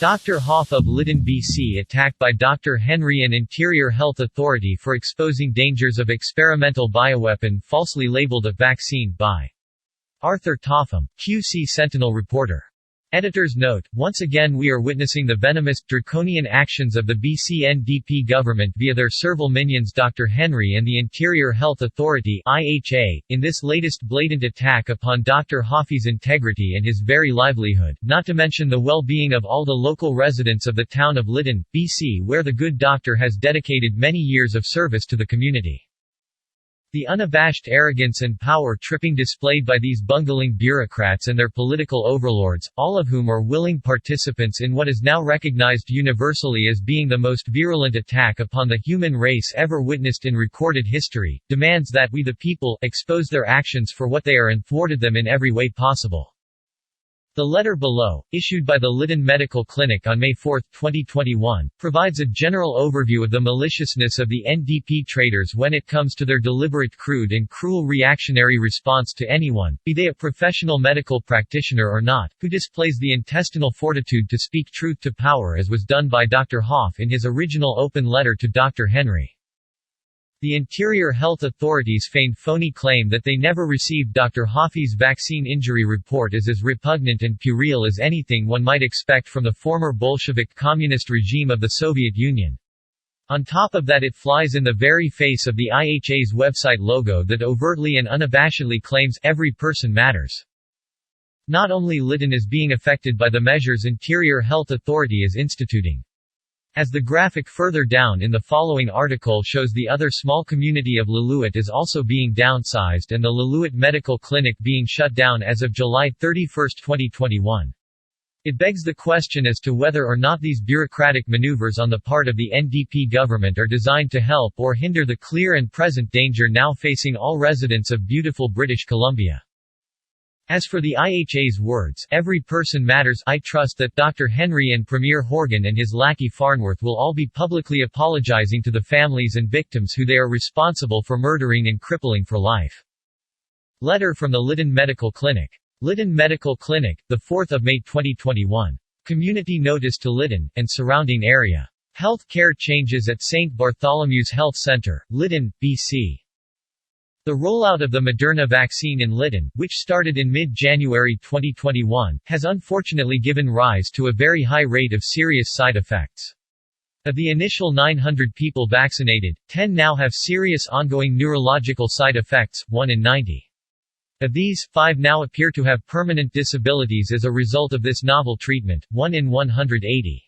Dr. Hoffe of Lytton, BC attacked by Dr. Henry and Interior Health Authority for exposing dangers of experimental bioweapon falsely labeled a vaccine by Arthur Topham, QC Sentinel reporter. Editor's note, once again we are witnessing the venomous, draconian actions of the BC NDP government via their servile minions Dr. Henry and the Interior Health Authority (IHA), in this latest blatant attack upon Dr. Hoffe's integrity and his very livelihood, not to mention the well-being of all the local residents of the town of Lytton, BC where the good doctor has dedicated many years of service to the community. The unabashed arrogance and power-tripping displayed by these bungling bureaucrats and their political overlords, all of whom are willing participants in what is now recognized universally as being the most virulent attack upon the human race ever witnessed in recorded history, demands that we the people expose their actions for what they are and thwarted them in every way possible. The letter below, issued by the Lytton Medical Clinic on May 4, 2021, provides a general overview of the maliciousness of the NDP traitors when it comes to their deliberate, crude and cruel reactionary response to anyone, be they a professional medical practitioner or not, who displays the intestinal fortitude to speak truth to power as was done by Dr. Hoffe in his original open letter to Dr. Henry. The Interior Health Authority's feigned phony claim that they never received Dr. Hoffe's vaccine injury report is as repugnant and puerile as anything one might expect from the former Bolshevik communist regime of the Soviet Union. On top of that, it flies in the very face of the IHA's website logo that overtly and unabashedly claims every person matters. Not only Lytton is being affected by the measures Interior Health Authority is instituting. As the graphic further down in the following article shows, the other small community of Lillooet is also being downsized and the Lillooet Medical Clinic being shut down as of July 31, 2021. It begs the question as to whether or not these bureaucratic maneuvers on the part of the NDP government are designed to help or hinder the clear and present danger now facing all residents of beautiful British Columbia. As for the IHA's words, every person matters, I trust that Dr. Henry and Premier Horgan and his lackey Farnworth will all be publicly apologizing to the families and victims who they are responsible for murdering and crippling for life. Letter from the Lytton Medical Clinic. Lytton Medical Clinic, 4 May 2021. Community notice to Lytton, and surrounding area. Health care changes at St. Bartholomew's Health Centre, Lytton, BC. The rollout of the Moderna vaccine in Lytton, which started in mid-January 2021, has unfortunately given rise to a very high rate of serious side effects. Of the initial 900 people vaccinated, 10 now have serious ongoing neurological side effects, 1 in 90. Of these, 5 now appear to have permanent disabilities as a result of this novel treatment, 1 in 180.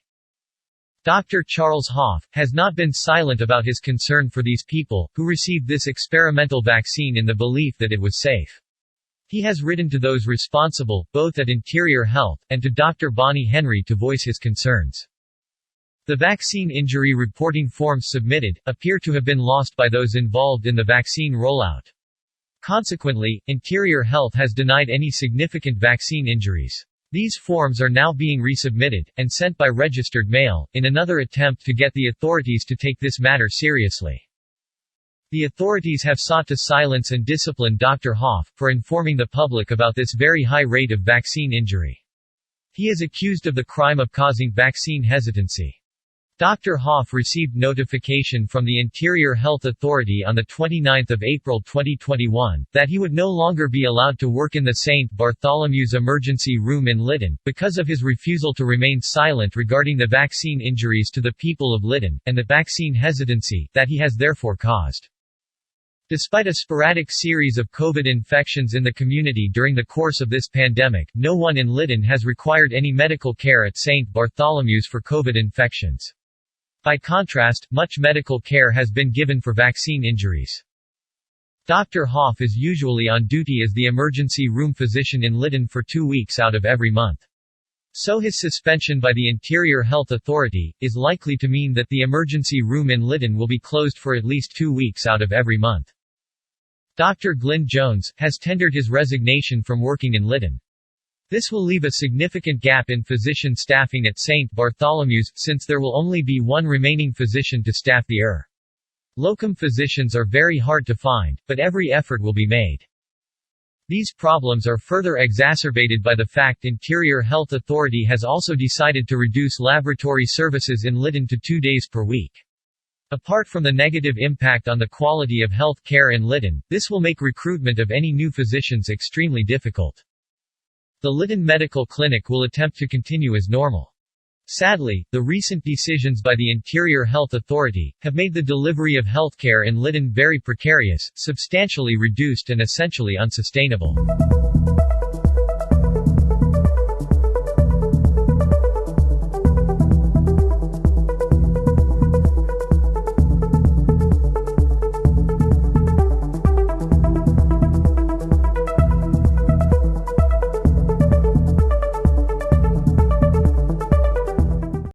Dr. Charles Hoffe has not been silent about his concern for these people, who received this experimental vaccine in the belief that it was safe. He has written to those responsible, both at Interior Health, and to Dr. Bonnie Henry to voice his concerns. The vaccine injury reporting forms submitted appear to have been lost by those involved in the vaccine rollout. Consequently, Interior Health has denied any significant vaccine injuries. These forms are now being resubmitted, and sent by registered mail, in another attempt to get the authorities to take this matter seriously. The authorities have sought to silence and discipline Dr. Hoffe for informing the public about this very high rate of vaccine injury. He is accused of the crime of causing vaccine hesitancy. Dr. Hoffe received notification from the Interior Health Authority on 29 April 2021, that he would no longer be allowed to work in the St. Bartholomew's emergency room in Lytton, because of his refusal to remain silent regarding the vaccine injuries to the people of Lytton, and the vaccine hesitancy that he has therefore caused. Despite a sporadic series of COVID infections in the community during the course of this pandemic, no one in Lytton has required any medical care at St. Bartholomew's for COVID infections. By contrast, much medical care has been given for vaccine injuries. Dr. Hoffe is usually on duty as the emergency room physician in Lytton for 2 weeks out of every month. So his suspension by the Interior Health Authority is likely to mean that the emergency room in Lytton will be closed for at least 2 weeks out of every month. Dr. Glyn Jones has tendered his resignation from working in Lytton. This will leave a significant gap in physician staffing at St. Bartholomew's, since there will only be one remaining physician to staff the Locum physicians are very hard to find, but every effort will be made. These problems are further exacerbated by the fact Interior Health Authority has also decided to reduce laboratory services in Lytton to 2 days per week. Apart from the negative impact on the quality of health care in Lytton, this will make recruitment of any new physicians extremely difficult. The Lytton Medical Clinic will attempt to continue as normal. Sadly, the recent decisions by the Interior Health Authority have made the delivery of healthcare in Lytton very precarious, substantially reduced and essentially unsustainable.